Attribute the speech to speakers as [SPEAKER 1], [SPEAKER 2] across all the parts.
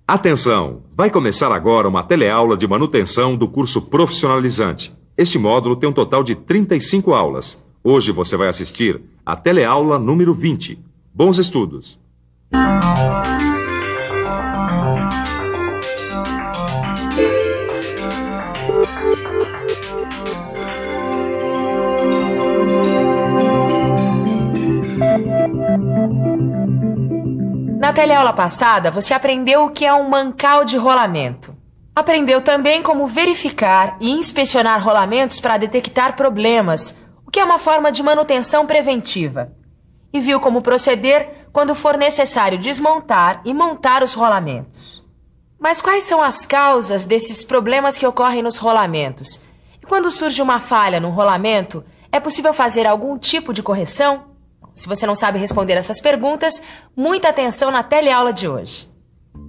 [SPEAKER 1] Atenção! Vai começar agora uma teleaula de manutenção do curso profissionalizante. Este módulo tem um total de 35 aulas. Hoje você vai assistir a teleaula número 20. Bons estudos!
[SPEAKER 2] Na teleaula passada, você aprendeu o que é um mancal de rolamento. Aprendeu também como verificar e inspecionar rolamentos para detectar problemas, o que é uma forma de manutenção preventiva. E viu como proceder quando for necessário desmontar e montar os rolamentos. Mas quais são as causas desses problemas que ocorrem nos rolamentos? E quando surge uma falha no rolamento, é possível fazer algum tipo de correção? Se você não sabe responder essas perguntas, muita atenção na teleaula de hoje.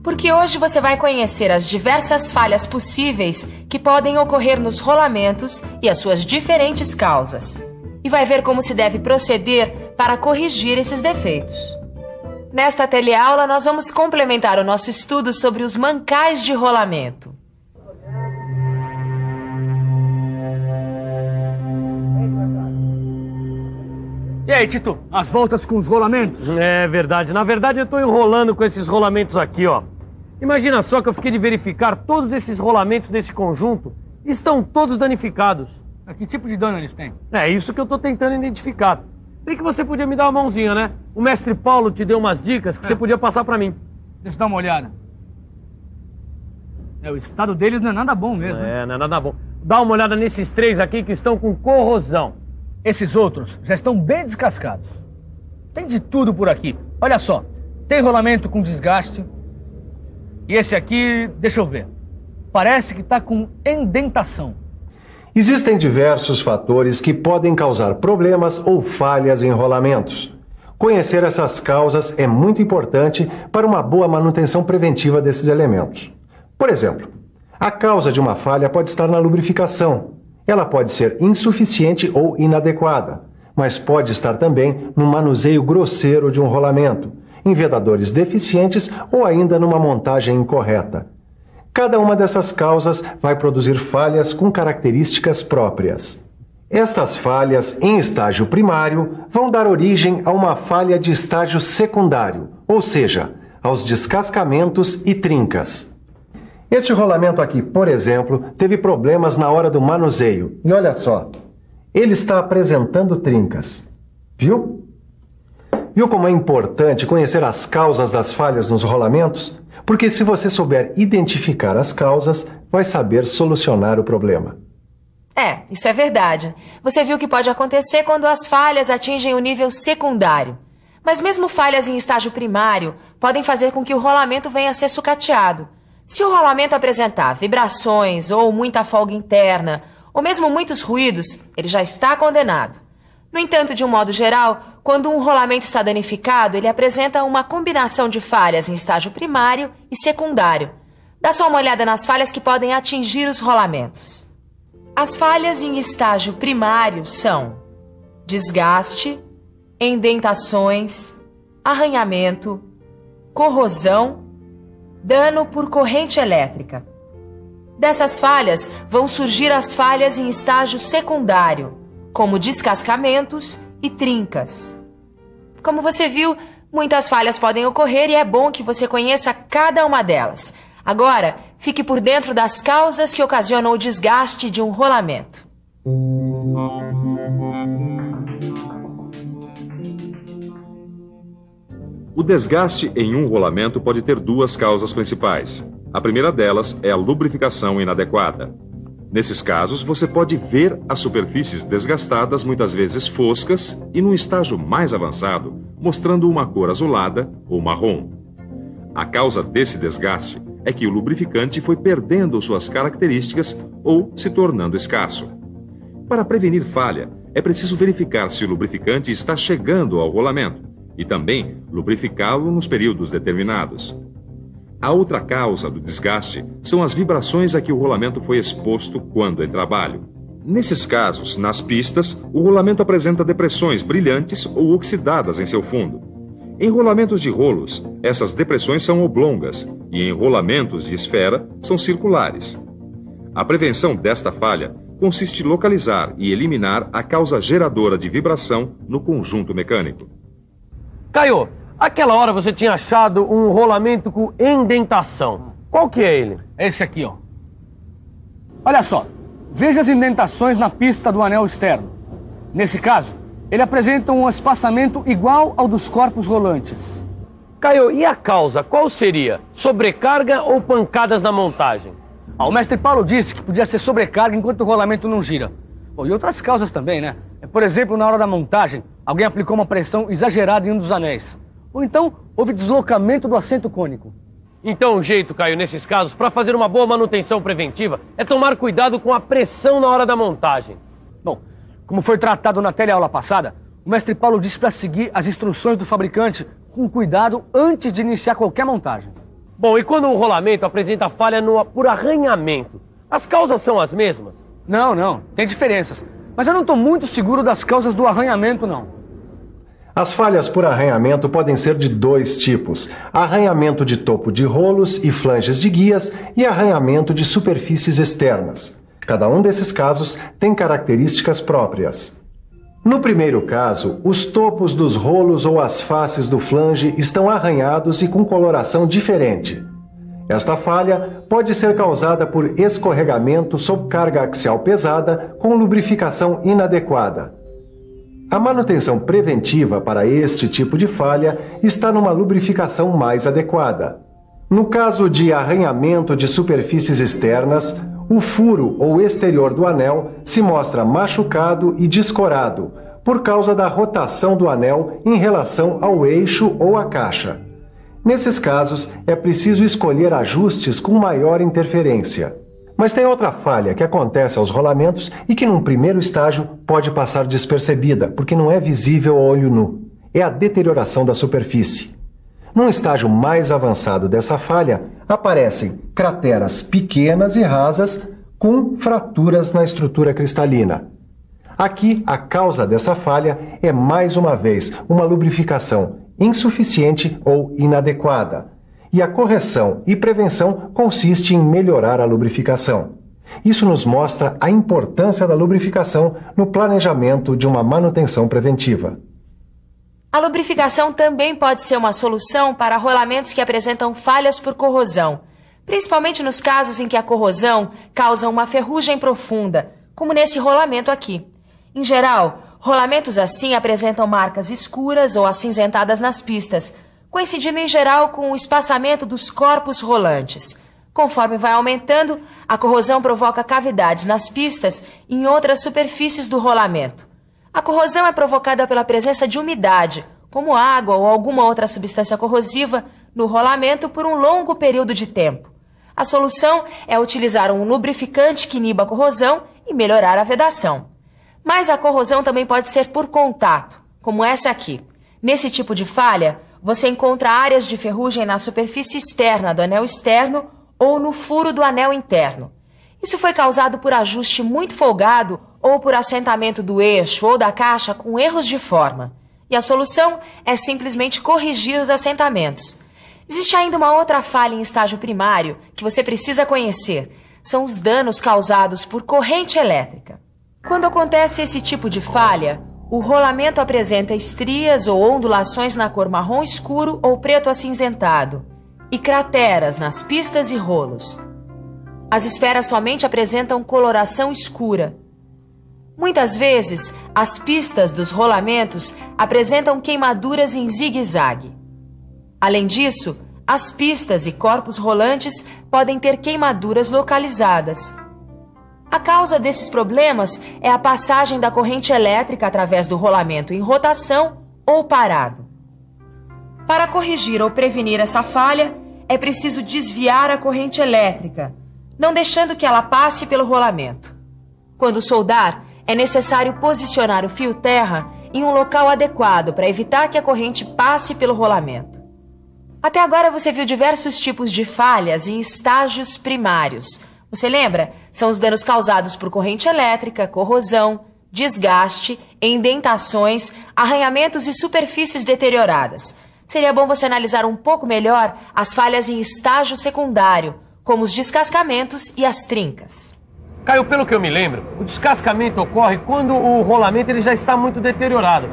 [SPEAKER 2] Porque hoje você vai conhecer as diversas falhas possíveis que podem ocorrer nos rolamentos e as suas diferentes causas. E vai ver como se deve proceder para corrigir esses defeitos. Nesta teleaula, nós vamos complementar o nosso estudo sobre os mancais de rolamento.
[SPEAKER 3] E aí, Tito, as voltas com os rolamentos?
[SPEAKER 4] É verdade. Na verdade, eu tô enrolando com esses rolamentos aqui, ó. Imagina só que eu fiquei de verificar todos esses rolamentos desse conjunto. Estão todos danificados.
[SPEAKER 3] Que tipo de dano eles têm?
[SPEAKER 4] É isso que eu tô tentando identificar. Bem que você podia me dar uma mãozinha, né? O mestre Paulo te deu umas dicas que você podia passar pra mim.
[SPEAKER 3] Deixa eu dar uma olhada. O estado deles não é nada bom mesmo.
[SPEAKER 4] Não é nada bom. Dá uma olhada nesses três aqui que estão com corrosão.
[SPEAKER 3] Esses outros já estão bem descascados. Tem de tudo por aqui. Olha só, tem rolamento com desgaste. E esse aqui, deixa eu ver. Parece que está com indentação.
[SPEAKER 5] Existem diversos fatores que podem causar problemas ou falhas em rolamentos. Conhecer essas causas é muito importante para uma boa manutenção preventiva desses elementos. Por exemplo, a causa de uma falha pode estar na lubrificação. Ela pode ser insuficiente ou inadequada, mas pode estar também no manuseio grosseiro de um rolamento, em vedadores deficientes ou ainda numa montagem incorreta. Cada uma dessas causas vai produzir falhas com características próprias. Estas falhas em estágio primário vão dar origem a uma falha de estágio secundário, ou seja, aos descascamentos e trincas. Este rolamento aqui, por exemplo, teve problemas na hora do manuseio. E olha só, ele está apresentando trincas. Viu? Viu como é importante conhecer as causas das falhas nos rolamentos? Porque se você souber identificar as causas, vai saber solucionar o problema.
[SPEAKER 2] Isso é verdade. Você viu que pode acontecer quando as falhas atingem o nível secundário. Mas mesmo falhas em estágio primário podem fazer com que o rolamento venha a ser sucateado. Se o rolamento apresentar vibrações ou muita folga interna, ou mesmo muitos ruídos, ele já está condenado. No entanto, de um modo geral, quando um rolamento está danificado, ele apresenta uma combinação de falhas em estágio primário e secundário. Dá só uma olhada nas falhas que podem atingir os rolamentos. As falhas em estágio primário são desgaste, indentações, arranhamento, corrosão, dano por corrente elétrica. Dessas falhas vão surgir as falhas em estágio secundário, como descascamentos e trincas. Como você viu, muitas falhas podem ocorrer e é bom que você conheça cada uma delas. Agora, fique por dentro das causas que ocasionam o desgaste de um rolamento.
[SPEAKER 1] O desgaste em um rolamento pode ter duas causas principais. A primeira delas é a lubrificação inadequada. Nesses casos, você pode ver as superfícies desgastadas, muitas vezes foscas, e num estágio mais avançado, mostrando uma cor azulada ou marrom. A causa desse desgaste é que o lubrificante foi perdendo suas características ou se tornando escasso. Para prevenir falha, é preciso verificar se o lubrificante está chegando ao rolamento e também lubrificá-lo nos períodos determinados. A outra causa do desgaste são as vibrações a que o rolamento foi exposto quando em trabalho. Nesses casos, nas pistas, o rolamento apresenta depressões brilhantes ou oxidadas em seu fundo. Em rolamentos de rolos, essas depressões são oblongas e em rolamentos de esfera são circulares. A prevenção desta falha consiste em localizar e eliminar a causa geradora de vibração no conjunto mecânico.
[SPEAKER 4] Caio, aquela hora você tinha achado um rolamento com indentação. Qual que é ele?
[SPEAKER 3] Esse aqui, ó. Olha só, veja as indentações na pista do anel externo. Nesse caso, ele apresenta um espaçamento igual ao dos corpos rolantes.
[SPEAKER 4] Caio, e a causa qual seria? Sobrecarga ou pancadas na montagem?
[SPEAKER 3] O mestre Paulo disse que podia ser sobrecarga enquanto o rolamento não gira. E outras causas também, né? Por exemplo, na hora da montagem, alguém aplicou uma pressão exagerada em um dos anéis. Ou então, houve deslocamento do assento cônico.
[SPEAKER 4] Então o jeito, Caio, nesses casos, para fazer uma boa manutenção preventiva, é tomar cuidado com a pressão na hora da montagem.
[SPEAKER 3] Bom, como foi tratado na teleaula passada, o mestre Paulo disse para seguir as instruções do fabricante com cuidado antes de iniciar qualquer montagem.
[SPEAKER 4] Bom, e quando um rolamento apresenta falha por arranhamento, as causas são as mesmas?
[SPEAKER 3] Não, tem diferenças. Mas eu não estou muito seguro das causas do arranhamento, não.
[SPEAKER 5] As falhas por arranhamento podem ser de dois tipos: arranhamento de topo de rolos e flanges de guias e arranhamento de superfícies externas. Cada um desses casos tem características próprias. No primeiro caso, os topos dos rolos ou as faces do flange estão arranhados e com coloração diferente. Esta falha pode ser causada por escorregamento sob carga axial pesada com lubrificação inadequada. A manutenção preventiva para este tipo de falha está numa lubrificação mais adequada. No caso de arranhamento de superfícies externas, o furo ou exterior do anel se mostra machucado e descorado por causa da rotação do anel em relação ao eixo ou à caixa. Nesses casos, é preciso escolher ajustes com maior interferência. Mas tem outra falha que acontece aos rolamentos e que num primeiro estágio pode passar despercebida, porque não é visível a olho nu. É a deterioração da superfície. Num estágio mais avançado dessa falha, aparecem crateras pequenas e rasas com fraturas na estrutura cristalina. Aqui, a causa dessa falha é, mais uma vez, uma lubrificação insuficiente ou inadequada. E a correção e prevenção consiste em melhorar a lubrificação. Isso nos mostra a importância da lubrificação no planejamento de uma manutenção preventiva.
[SPEAKER 2] A lubrificação também pode ser uma solução para rolamentos que apresentam falhas por corrosão, principalmente nos casos em que a corrosão causa uma ferrugem profunda, como nesse rolamento aqui. Em geral, rolamentos assim apresentam marcas escuras ou acinzentadas nas pistas, coincidindo em geral com o espaçamento dos corpos rolantes. Conforme vai aumentando, a corrosão provoca cavidades nas pistas e em outras superfícies do rolamento. A corrosão é provocada pela presença de umidade, como água ou alguma outra substância corrosiva, no rolamento por um longo período de tempo. A solução é utilizar um lubrificante que iniba a corrosão e melhorar a vedação. Mas a corrosão também pode ser por contato, como essa aqui. Nesse tipo de falha, você encontra áreas de ferrugem na superfície externa do anel externo ou no furo do anel interno. Isso foi causado por ajuste muito folgado ou por assentamento do eixo ou da caixa com erros de forma. E a solução é simplesmente corrigir os assentamentos. Existe ainda uma outra falha em estágio primário que você precisa conhecer. São os danos causados por corrente elétrica. Quando acontece esse tipo de falha, o rolamento apresenta estrias ou ondulações na cor marrom escuro ou preto acinzentado e crateras nas pistas e rolos. As esferas somente apresentam coloração escura. Muitas vezes, as pistas dos rolamentos apresentam queimaduras em zigue-zague. Além disso, as pistas e corpos rolantes podem ter queimaduras localizadas. A causa desses problemas é a passagem da corrente elétrica através do rolamento em rotação ou parado. Para corrigir ou prevenir essa falha, é preciso desviar a corrente elétrica, não deixando que ela passe pelo rolamento. Quando soldar, é necessário posicionar o fio terra em um local adequado para evitar que a corrente passe pelo rolamento. Até agora você viu diversos tipos de falhas em estágios primários. Você lembra? São os danos causados por corrente elétrica, corrosão, desgaste, indentações, arranhamentos e superfícies deterioradas. seria bom você analisar um pouco melhor as falhas em estágio secundário, como os descascamentos e as trincas.
[SPEAKER 4] Caio, pelo que eu me lembro, o descascamento ocorre quando o rolamento ele já está muito deteriorado.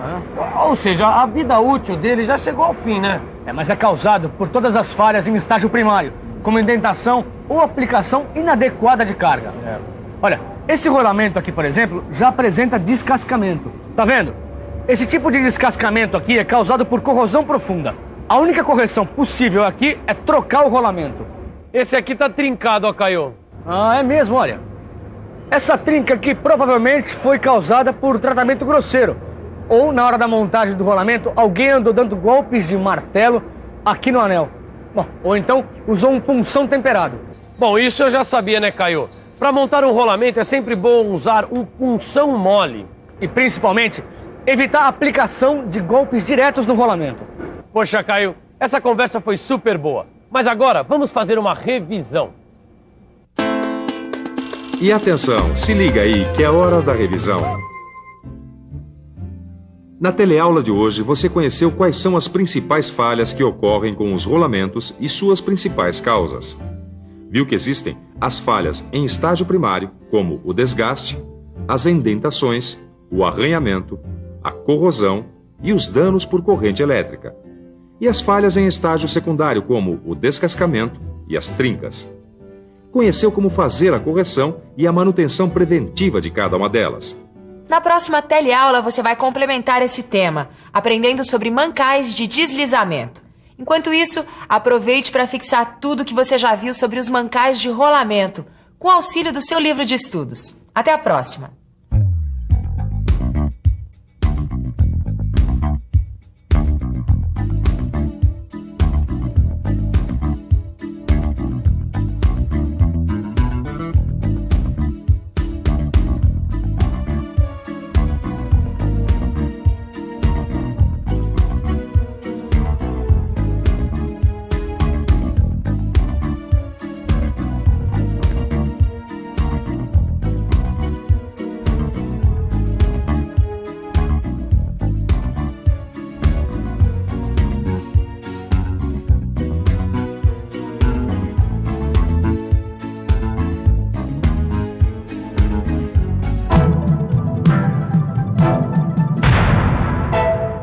[SPEAKER 4] Ou seja, a vida útil dele já chegou ao fim, né?
[SPEAKER 3] Mas é causado por todas as falhas em estágio primário, como indentação ou aplicação inadequada de carga. Olha, esse rolamento aqui, por exemplo, já apresenta descascamento. Tá vendo? Esse tipo de descascamento aqui é causado por corrosão profunda. A única correção possível aqui é trocar o rolamento.
[SPEAKER 4] Esse aqui tá trincado, ó, Caio.
[SPEAKER 3] É mesmo, olha. Essa trinca aqui provavelmente foi causada por tratamento grosseiro. Ou, na hora da montagem do rolamento, alguém andou dando golpes de martelo aqui no anel. Bom, ou então usou um punção temperado.
[SPEAKER 4] Bom, isso eu já sabia, né, Caio? Para montar um rolamento é sempre bom usar um punção mole.
[SPEAKER 3] E, principalmente, evitar a aplicação de golpes diretos no rolamento.
[SPEAKER 4] Poxa, Caio, essa conversa foi super boa. Mas agora, vamos fazer uma revisão.
[SPEAKER 1] E atenção, se liga aí que é hora da revisão. Na teleaula de hoje, você conheceu quais são as principais falhas que ocorrem com os rolamentos e suas principais causas. Viu que existem as falhas em estágio primário, como o desgaste, as indentações, o arranhamento, a corrosão e os danos por corrente elétrica. E as falhas em estágio secundário, como o descascamento e as trincas. Conheceu como fazer a correção e a manutenção preventiva de cada uma delas.
[SPEAKER 2] Na próxima teleaula você vai complementar esse tema, aprendendo sobre mancais de deslizamento. Enquanto isso, aproveite para fixar tudo que você já viu sobre os mancais de rolamento, com auxílio do seu livro de estudos. Até a próxima!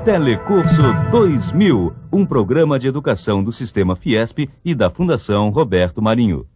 [SPEAKER 6] Telecurso 2000, um programa de educação do Sistema Fiesp e da Fundação Roberto Marinho.